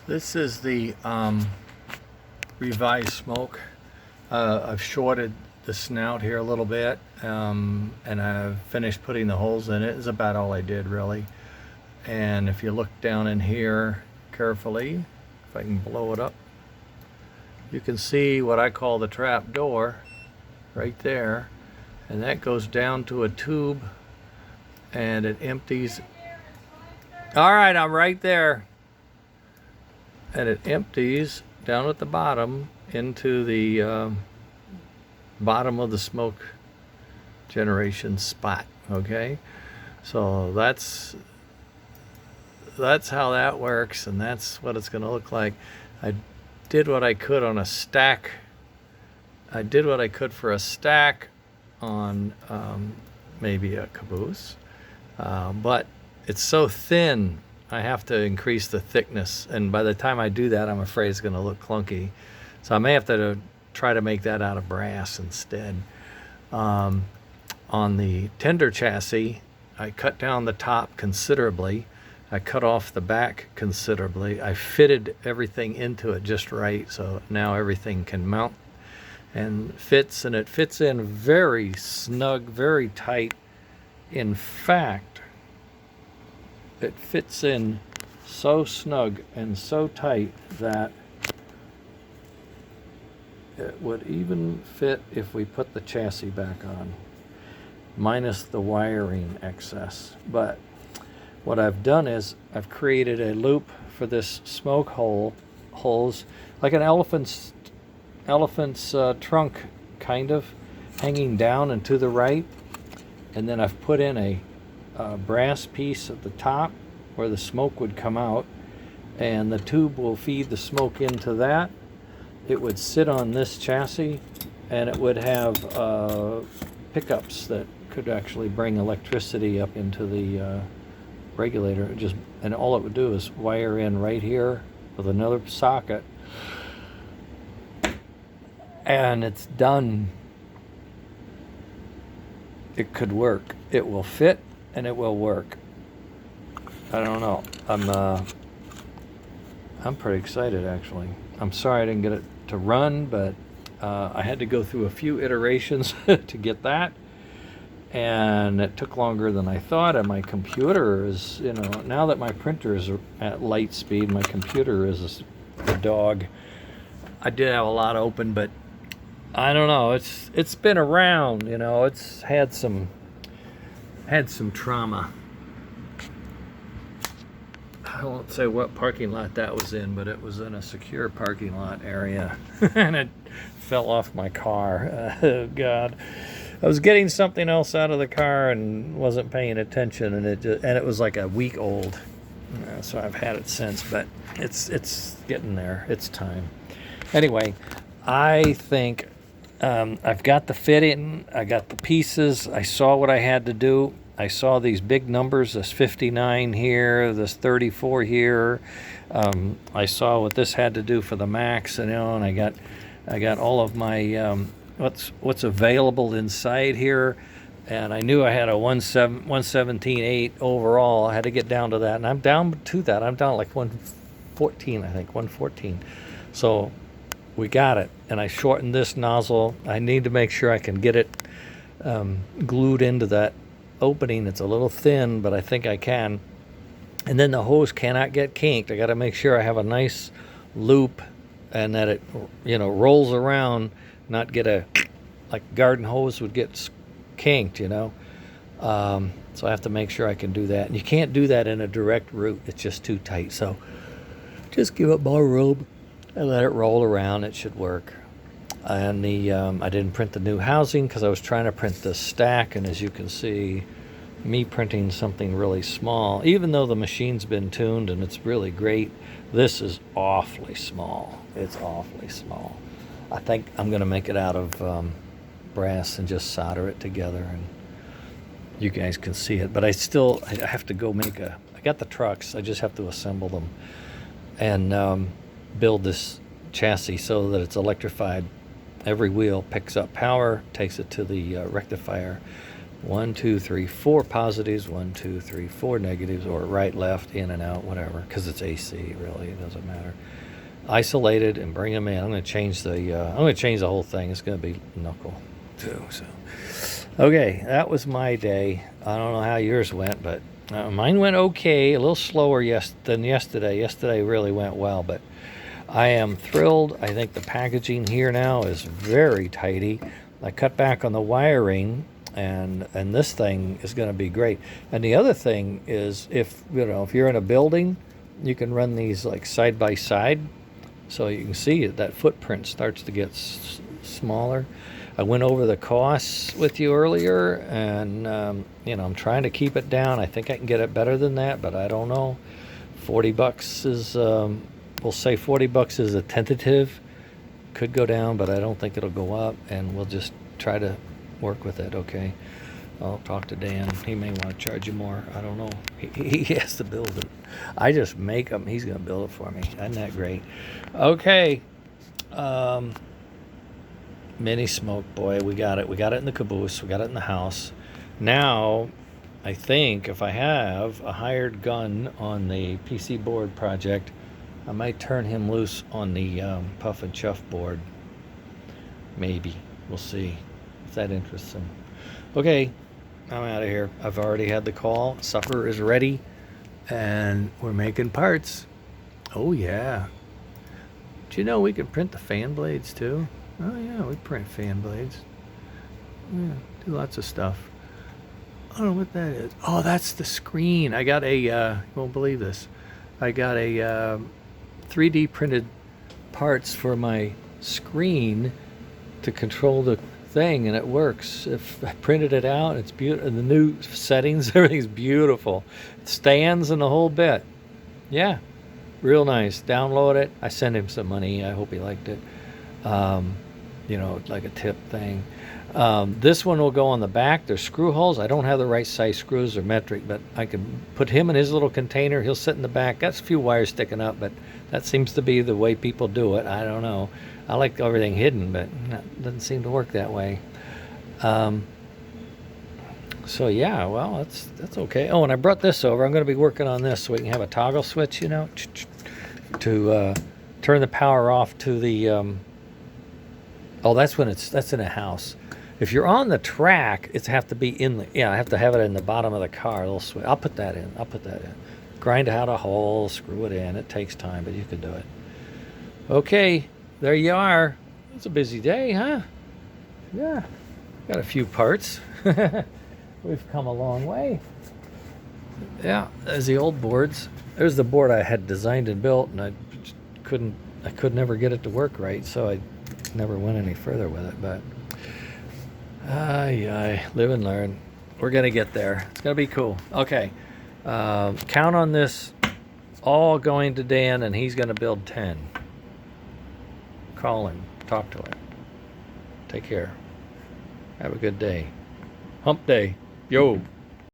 This is the revised smoke. I've shorted the snout here a little bit, and I've finished putting the holes in it. Is about all I did really. And if you look down in here carefully, if I can blow it up, you can see what I call the trap door right there, and that goes down to a tube and it empties. All right, I'm right there. And it empties down at the bottom into the bottom of the smoke generation spot. Okay, so that's how that works, and that's what it's going to look like. I did what I could on a stack. I did what I could for a stack on maybe a caboose, but it's so thin I have to increase the thickness, and by the time I do that, I'm afraid it's going to look clunky. So I may have to try to make that out of brass instead. On the tender chassis, I cut down the top considerably. I cut off the back considerably. I fitted everything into it just right, so now everything can mount and fits, and it fits in very snug, very tight. In fact, it fits in so snug and so tight that it would even fit if we put the chassis back on, minus the wiring excess. But what I've done is I've created a loop for this smoke holes, like an elephant's trunk, kind of, hanging down and to the right. And then I've put in a brass piece at the top where the smoke would come out, and the tube will feed the smoke into that. It would sit on this chassis, and it would have pickups that could actually bring electricity up into the regulator. And all it would do is wire in right here with another socket, and it's done. It could work. It will fit and it will work. I don't know. I'm pretty excited, actually. I'm sorry I didn't get it to run, but I had to go through a few iterations to get that, and it took longer than I thought. And my computer is, now that my printer is at light speed, my computer is a dog. I did have a lot open, but I don't know. It's been around, It's had some trauma. I won't say what parking lot that was in, but it was in a secure parking lot area, and it fell off my car. Oh God! I was getting something else out of the car and wasn't paying attention, and it was like a week old. So I've had it since, but it's getting there. It's time. Anyway, I think I've got the fitting. I got the pieces. I saw what I had to do. I saw these big numbers, this 59 here, this 34 here. I saw what this had to do for the max, and I got all of my what's available inside here, and I knew I had a 117.8 overall. I had to get down to that, and I'm down to that. I'm down like 114, I think 114. So we got it, and I shortened this nozzle. I need to make sure I can get it glued into that opening. It's a little thin, but I think I can. And then the hose cannot get kinked. I got to make sure I have a nice loop, and that it rolls around, not get like garden hose would get kinked. So I have to make sure I can do that, and you can't do that in a direct route. It's just too tight. So just give it more room and let it roll around. It should work. And I didn't print the new housing because I was trying to print this stack, and as you can see, me printing something really small, even though the machine's been tuned and it's really great, this is awfully small. It's awfully small. I think I'm going to make it out of brass and just solder it together, and you guys can see it. But I have to go I got the trucks, I just have to assemble them and build this chassis so that it's electrified. Every wheel picks up power, takes it to the rectifier, 1, 2, 3, 4 positives, 1, 2, 3, 4 negatives, or right, left, in and out, whatever, because it's AC. Really, it doesn't matter. Isolated and bring them in. I'm going to change the whole thing. It's going to be knuckle too. So, okay, that was my day. I don't know how yours went, but mine went okay. A little slower than yesterday. Yesterday really went well, but I am thrilled. I think the packaging here now is very tidy. I cut back on the wiring. And this thing is going to be great. And the other thing is, if you're in a building, you can run these like side by side, so you can see that footprint starts to get smaller. I went over the costs with you earlier, and I'm trying to keep it down. I think I can get it better than that, but I don't know. $40 is we'll say $40 is a tentative. Could go down, but I don't think it'll go up, and we'll just try to work with it. Okay, I'll talk to Dan. He may want to charge you more. I don't know. He has to build it. I just make them. He's going to build it for me. Isn't that great? Okay. Mini smoke, boy, we got it. We got it in the caboose. We got it in the house. Now, I think if I have a hired gun on the PC board project, I might turn him loose on the puff and chuff board. Maybe. We'll see if that interests him. Okay, I'm out of here. I've already had the call. Supper is ready, and we're making parts. Oh, yeah. Do you know we can print the fan blades, too? Oh, yeah, we print fan blades. Yeah, do lots of stuff. I don't know what that is. Oh, that's the screen. I got a, you won't believe this. I got a 3D printed parts for my screen to control the thing, and it works. If I printed it out, it's beautiful. And the new settings, everything's beautiful. It stands and the whole bit. Yeah, real nice. Download it. I sent him some money. I hope he liked it. Like a tip thing. This one will go on the back. There's screw holes. I don't have the right size screws or metric, but I can put him in his little container. He'll sit in the back. Got a few wires sticking up, but that seems to be the way people do it. I don't know. I like everything hidden, but it doesn't seem to work that way. So yeah, well, that's okay. Oh, and I brought this over. I'm going to be working on this so we can have a toggle switch, to turn the power off to the. That's in a house. If you're on the track, it's have to be I have to have it in the bottom of the car. A little switch. I'll put that in. Grind out a hole, screw it in. It takes time, but you can do it. Okay, there you are. It's a busy day, huh? Yeah, got a few parts. We've come a long way. Yeah, there's the old boards. There's the board I had designed and built, and I could never get it to work right, so I never went any further with it. But live and learn. We're gonna get there. It's gonna be cool. Okay, count on this all going to Dan, and he's gonna build 10. Call him, talk to him. Take care. Have a good day. Hump day. Yo.